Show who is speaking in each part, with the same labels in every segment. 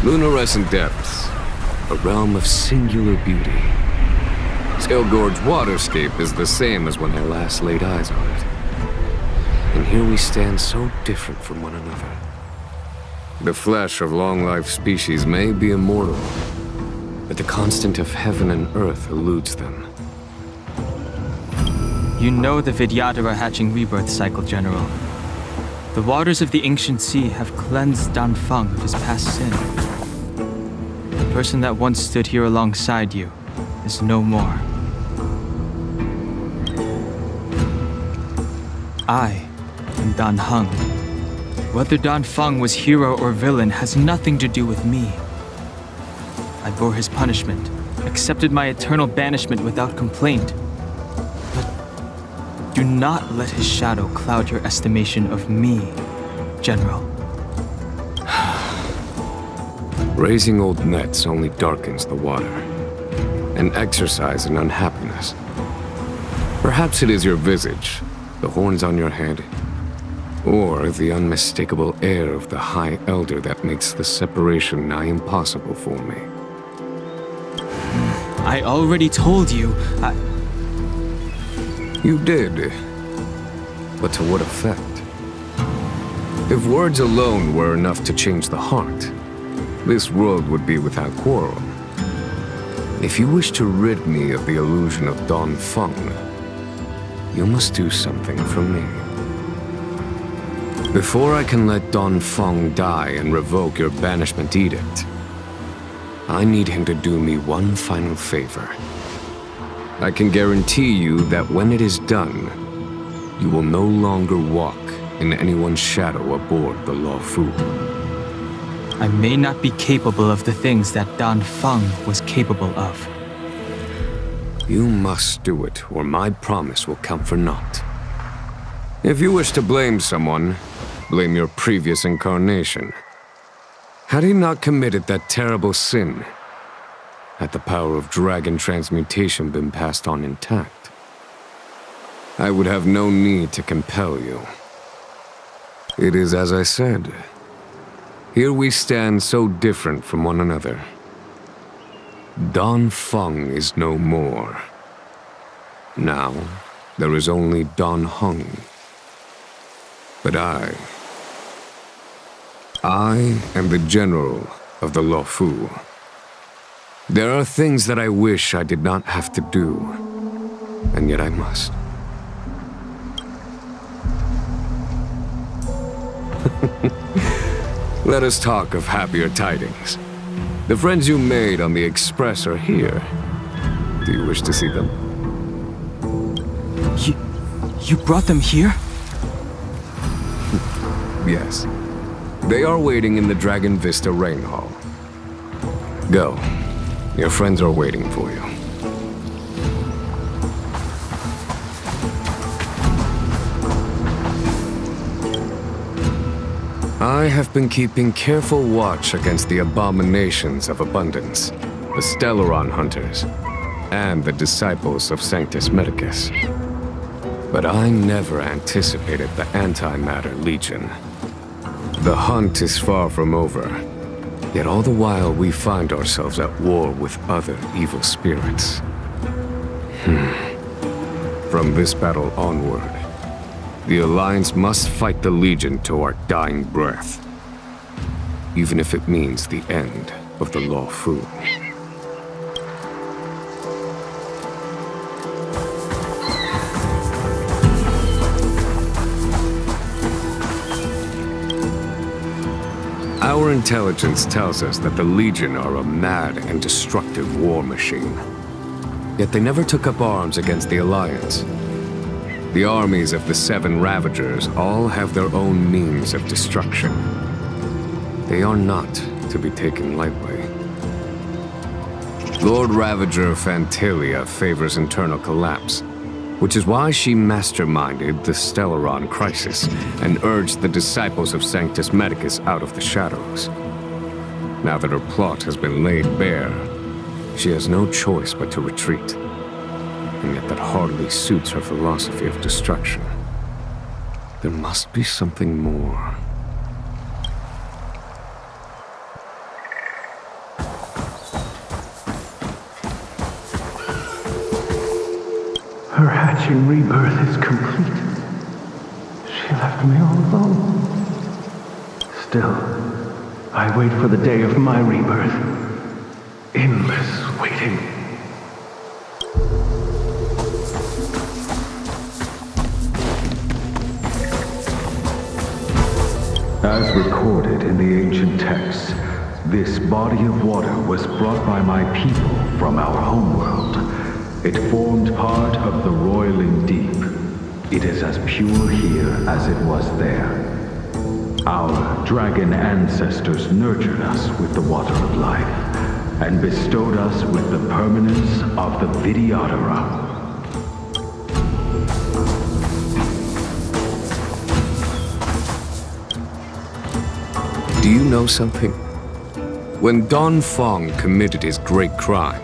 Speaker 1: Luminescent depths, a realm of singular beauty. Skelgord's waterscape is the same as when I last laid eyes on it. And here we stand so different from one another. The flesh of long-lived species may be immortal, but the constant of heaven and earth eludes them.
Speaker 2: You know the Vidyadhara are hatching rebirth cycle, General. The waters of the ancient sea have cleansed Danfeng of his past sin. The person that once stood here alongside you is no more. I am Dan Heng. Whether Danfeng was hero or villain has nothing to do with me. I bore his punishment, accepted my eternal banishment without complaint. But do not let his shadow cloud your estimation of me, General.
Speaker 1: Raising old nets only darkens the water, an exercise in unhappiness. Perhaps it is your visage, the horns on your head, or the unmistakable air of the High Elder that makes the separation nigh impossible for me.
Speaker 2: I already told you,
Speaker 1: You did, but to what effect? If words alone were enough to change the heart, this world would be without quarrel. If you wish to rid me of the illusion of Danfeng, you must do something for me. Before I can let Danfeng die and revoke your banishment edict, I need him to do me one final favor. I can guarantee you that when it is done, you will no longer walk in anyone's shadow aboard the Luofu.
Speaker 2: I may not be capable of the things that Danfeng was capable of.
Speaker 1: You must do it, or my promise will count for naught. If you wish to blame someone, blame your previous incarnation. Had he not committed that terrible sin, had the power of dragon transmutation been passed on intact, I would have no need to compel you. It is as I said. Here we stand so different from one another. Danfeng is no more. Now, there is only Dan Heng. But I am the general of the Luofu. There are things that I wish I did not have to do, and yet I must. Let us talk of happier tidings. The friends you made on the Express are here. Do you wish to see them?
Speaker 2: You brought them here?
Speaker 1: Yes. They are waiting in the Dragon Vista Rain Hall. Go. Your friends are waiting for you. I have been keeping careful watch against the abominations of abundance, the Stellaron hunters, and the disciples of Sanctus Medicus. But I never anticipated the Antimatter Legion. The hunt is far from over, yet all the while we find ourselves at war with other evil spirits. From this battle onward, the Alliance must fight the Legion to our dying breath, even if it means the end of the Luofu. Our intelligence tells us that the Legion are a mad and destructive war machine. Yet they never took up arms against the Alliance. The armies of the Seven Ravagers all have their own means of destruction. They are not to be taken lightly. Lord Ravager Fantilia favors internal collapse, which is why she masterminded the Stellaron crisis and urged the disciples of Sanctus Medicus out of the shadows. Now that her plot has been laid bare, she has no choice but to retreat. And yet that hardly suits her philosophy of destruction. There must be something more.
Speaker 3: Her hatching rebirth is complete. She left me all alone. Still, I wait for the day of my rebirth. Endless waiting. As recorded in the ancient texts, this body of water was brought by my people from our homeworld. It formed part of the roiling deep. It is as pure here as it was there. Our dragon ancestors nurtured us with the water of life, and bestowed us with the permanence of the Vidyadhara.
Speaker 1: Do you know something? When Don Fong committed his great crime,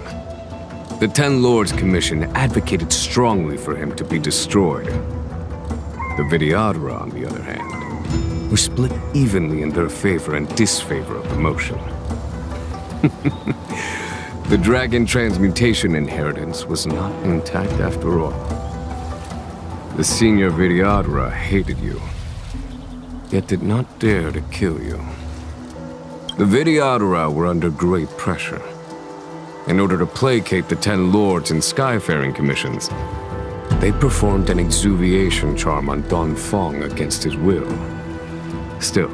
Speaker 1: the Ten Lords Commission advocated strongly for him to be destroyed. The Vidyadhara, on the other hand, were split evenly in their favor and disfavor of the motion. The dragon transmutation inheritance was not intact after all. The senior Vidyadhara hated you, yet did not dare to kill you. The Vidyadhara were under great pressure. In order to placate the Ten Lords and Skyfaring Commissions, they performed an exuviation charm on Don Fong against his will. Still,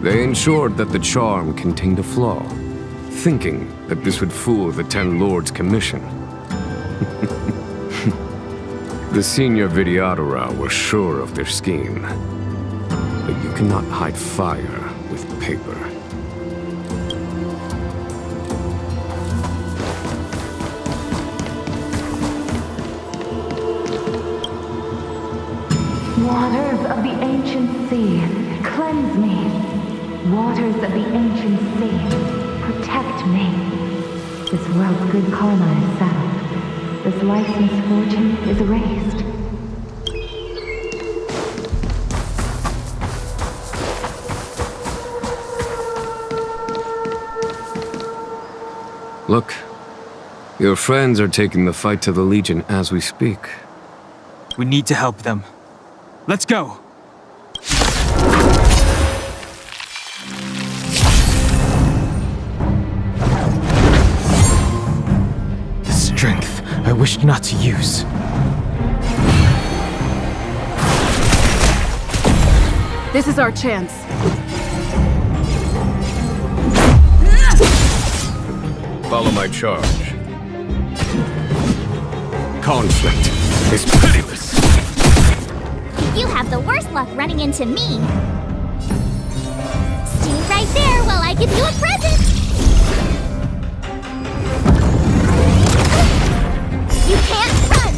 Speaker 1: they ensured that the charm contained a flaw, thinking that this would fool the Ten Lords Commission. The senior Vidyadhara were sure of their scheme, but you cannot hide fire with paper.
Speaker 4: Waters of the ancient sea, cleanse me. Waters of the ancient sea, protect me. This world's good karma is settled. This life's misfortune is erased.
Speaker 1: Look, your friends are taking the fight to the Legion as we speak.
Speaker 2: We need to help them. Let's go! The strength I wished not to use.
Speaker 5: This is our chance.
Speaker 1: Follow my charge. Conflict is pitiless.
Speaker 6: You have the worst luck running into me. Stay right there while I give you a present. You can't run.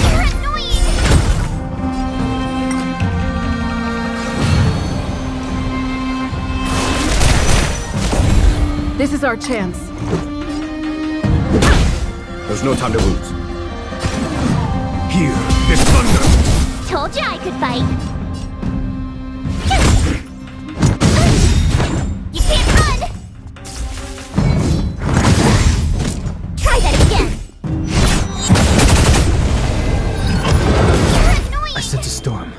Speaker 6: You're annoying.
Speaker 5: This is our chance.
Speaker 1: There's no time to lose. Here is thunder!
Speaker 6: Told you I could fight. You can't run! Try that again. You're annoying.
Speaker 2: I sent a storm.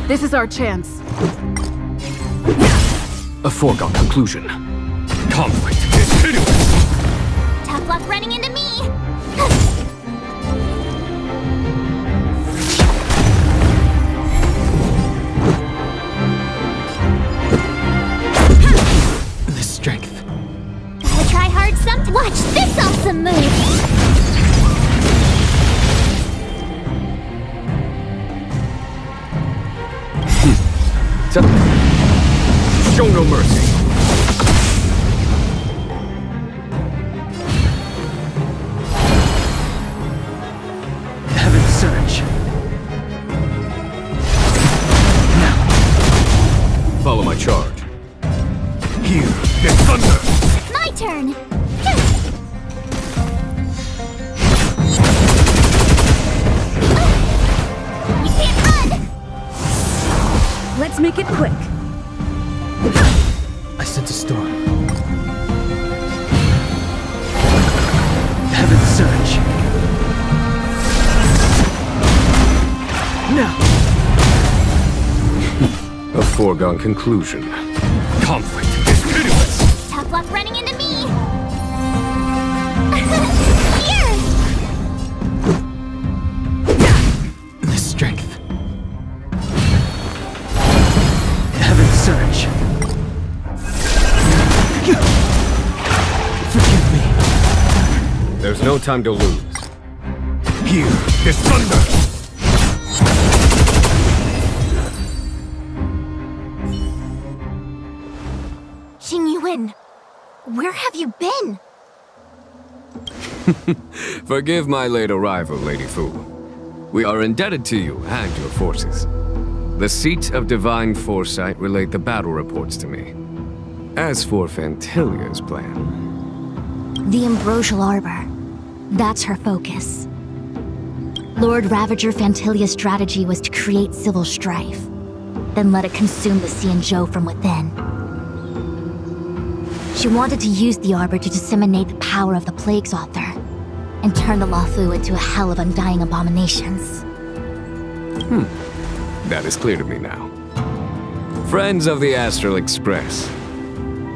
Speaker 5: This is our chance.
Speaker 1: A foregone conclusion. Conflict is pitiless!
Speaker 6: Tough luck running into me.
Speaker 2: The strength.
Speaker 6: Gotta try hard sometime. Watch this awesome move.
Speaker 1: Show no mercy.
Speaker 2: Heaven surge.
Speaker 1: Follow my charge. Here is thunder!
Speaker 6: My turn.
Speaker 5: make it quick.
Speaker 2: I sense a storm. Heaven surge. Now!
Speaker 1: A foregone conclusion. Conflict is pitiless!
Speaker 6: Tough luck running into me! Here!
Speaker 2: The strength. Heaven surge. Forgive me.
Speaker 1: There's no time to lose. Here is thunder!
Speaker 6: Xingyuan, where have you been?
Speaker 1: Forgive my late arrival, Lady Fu. We are indebted to you and your forces. The Seat of Divine Foresight relayed the battle reports to me. As for Fantilia's plan...
Speaker 6: The Ambrosial Arbor. That's her focus. Lord Ravager Fantilia's strategy was to create civil strife, then let it consume the Xianzhou from within. She wanted to use the Arbor to disseminate the power of the Plague's Author, and turn the Luofu into a hell of undying abominations.
Speaker 1: That is clear to me now. Friends of the Astral Express,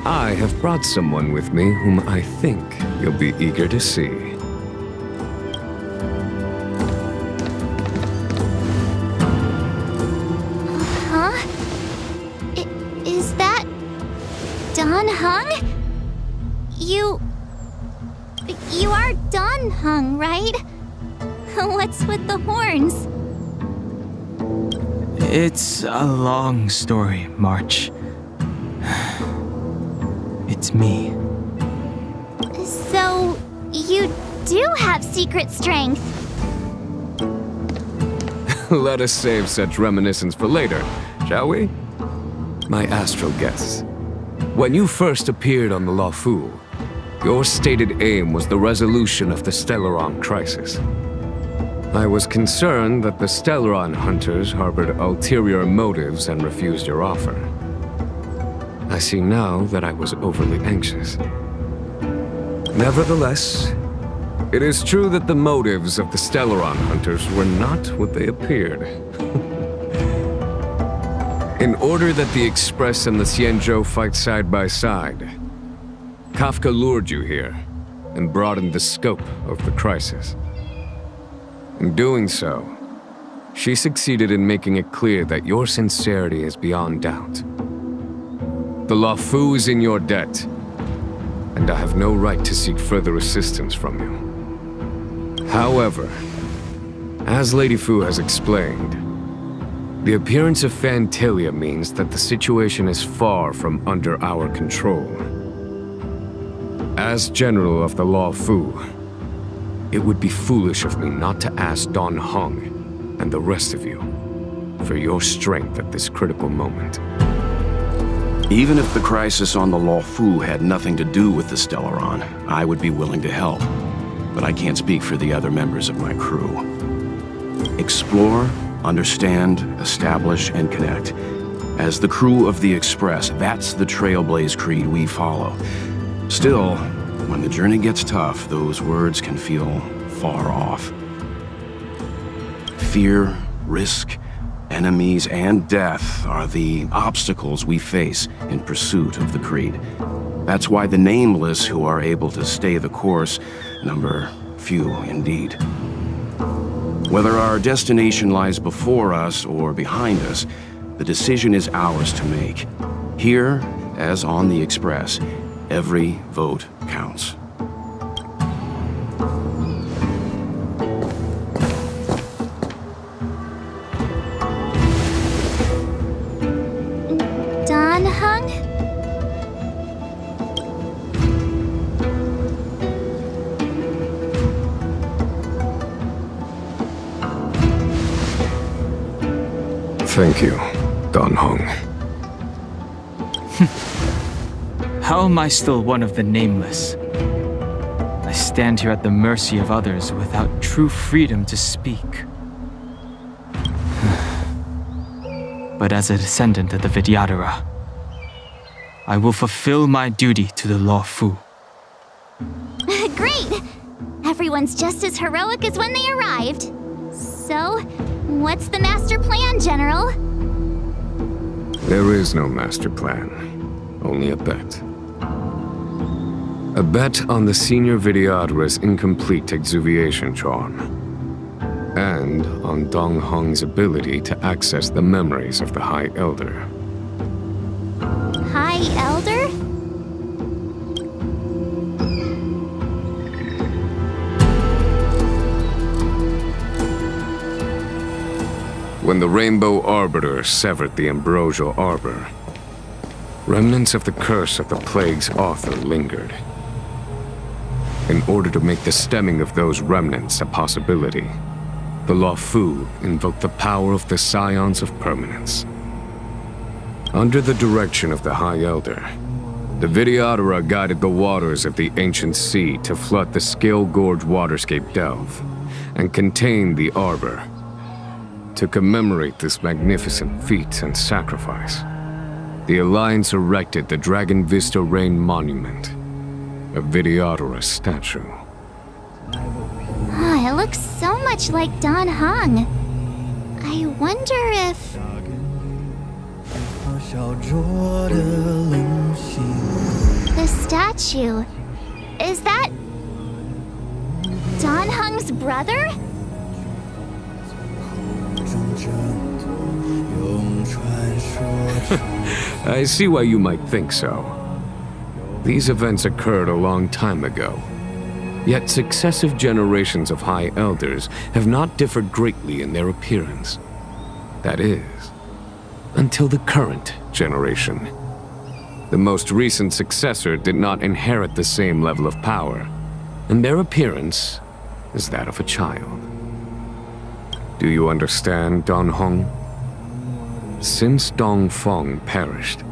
Speaker 1: I have brought someone with me whom I think you'll be eager to see.
Speaker 6: Huh? Is that... Dan Heng? You are Dan Heng, right? What's with the horns?
Speaker 2: It's a long story, March. It's me.
Speaker 6: So, you do have secret strength.
Speaker 1: Let us save such reminiscence for later, shall we? My astral guests, when you first appeared on the Luofu, your stated aim was the resolution of the Stellaron crisis. I was concerned that the Stellaron hunters harbored ulterior motives and refused your offer. I see now that I was overly anxious. Nevertheless, it is true that the motives of the Stellaron hunters were not what they appeared. In order that the Express and the Xianzhou fight side by side, Kafka lured you here and broadened the scope of the crisis. In doing so, she succeeded in making it clear that your sincerity is beyond doubt. The Luofu is in your debt, and I have no right to seek further assistance from you. However, as Lady Fu has explained, the appearance of Fantilia means that the situation is far from under our control. As General of the Luofu, it would be foolish of me not to ask Dan Heng and the rest of you for your strength at this critical moment.
Speaker 7: Even if the crisis on the Luofu had nothing to do with the Stellaron, I would be willing to help. But I can't speak for the other members of my crew. Explore, understand, establish, and connect. As the crew of the Express, that's the Trailblaze creed we follow. Still, when the journey gets tough, those words can feel far off. Fear, risk, enemies, and death are the obstacles we face in pursuit of the creed. That's why the nameless who are able to stay the course number few indeed. Whether our destination lies before us or behind us, the decision is ours to make. Here, as on the Express, every vote counts.
Speaker 6: Dan Heng?
Speaker 1: Thank you, Dan Heng.
Speaker 2: How am I still one of the nameless? I stand here at the mercy of others without true freedom to speak. But but as a descendant of the Vidyadhara. I will fulfill my duty to the Law Fu.
Speaker 8: Great! Everyone's just as heroic as when they arrived. So, what's the master plan, General?
Speaker 1: There is no master plan, only a bet. A bet on the Senior Vidyadhara's incomplete exuviation charm, and on Dong Hong's ability to access the memories of the High Elder.
Speaker 8: High Elder?
Speaker 1: When the Rainbow Arbiter severed the Ambrosial Arbor, remnants of the curse of the Plague's author lingered. In order to make the stemming of those remnants a possibility, the Law Fu invoked the power of the Scions of Permanence. Under the direction of the High Elder, the Vidyadhara guided the waters of the ancient sea to flood the Scale Gorge waterscape delve and contain the Arbor. To commemorate this magnificent feat and sacrifice, the Alliance erected the Dragon Vista Rain Monument, a Vidyadhara statue.
Speaker 8: It looks so much like Dan Heng. I wonder if... The statue... Is that... Dan Heng's brother?
Speaker 1: I see why you might think so. These events occurred a long time ago. Yet successive generations of High Elders have not differed greatly in their appearance. That is, until the current generation. The most recent successor did not inherit the same level of power, and their appearance is that of a child. Do you understand, Don Hong? Since Dong Feng perished,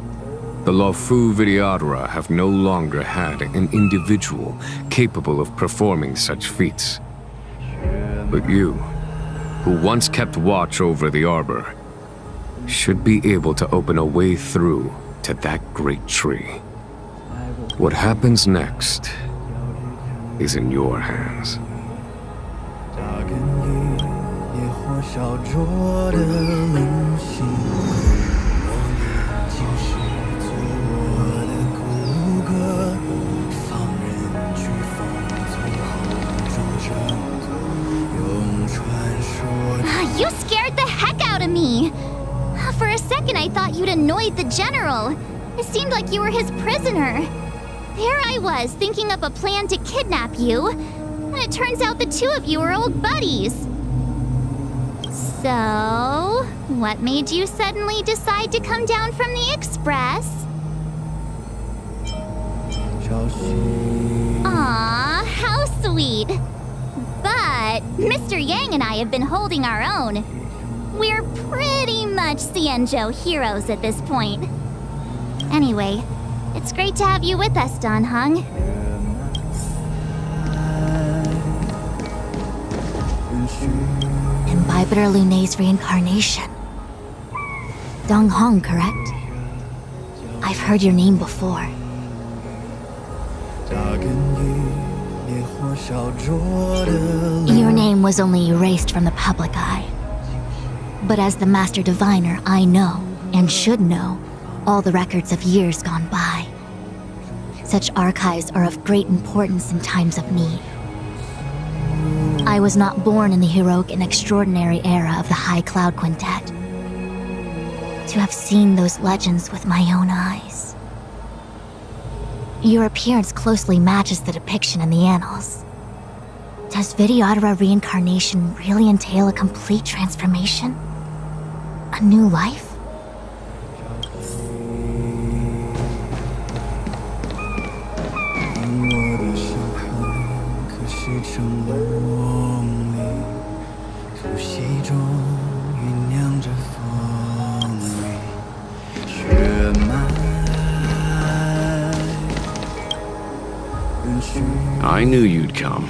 Speaker 1: the Law Fu Vidyadhara have no longer had an individual capable of performing such feats. But you, who once kept watch over the Arbor, should be able to open a way through to that great tree. What happens next is in your hands.
Speaker 8: You scared the heck out of me! For a second I thought you'd annoyed the General. It seemed like you were his prisoner. There I was, thinking up a plan to kidnap you. And it turns out the two of you are old buddies. So, what made you suddenly decide to come down from the Express? Aw, how sweet. But Mr. Yang and I have been holding our own. We're pretty much Xianzhou heroes at this point. Anyway, it's great to have you with us, Dan Heng.
Speaker 6: Imbibitor Lune's reincarnation. Dong Hong, correct? I've heard your name before. Your name was only erased from the public eye. But as the Master Diviner, I know, and should know, all the records of years gone by. Such archives are of great importance in times of need. I was not born in the heroic and extraordinary era of the High Cloud Quintet. To have seen those legends with my own eyes. Your appearance closely matches the depiction in the annals. Does Vidyadhara reincarnation really entail a complete transformation? A new life?
Speaker 7: I knew you'd come.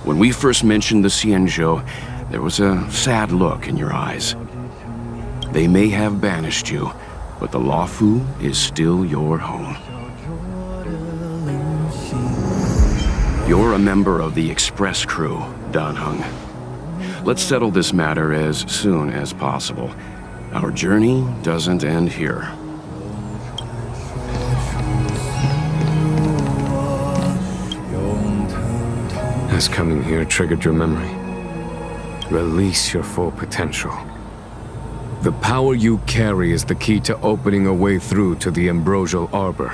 Speaker 7: When we first mentioned the Xianzhou, there was a sad look in your eyes. They may have banished you, but the Lawfu is still your home. You're a member of the Express crew, Dan Heng. Let's settle this matter as soon as possible. Our journey doesn't end here.
Speaker 1: Has coming here triggered your memory? Release your full potential. The power you carry is the key to opening a way through to the Ambrosial Arbor.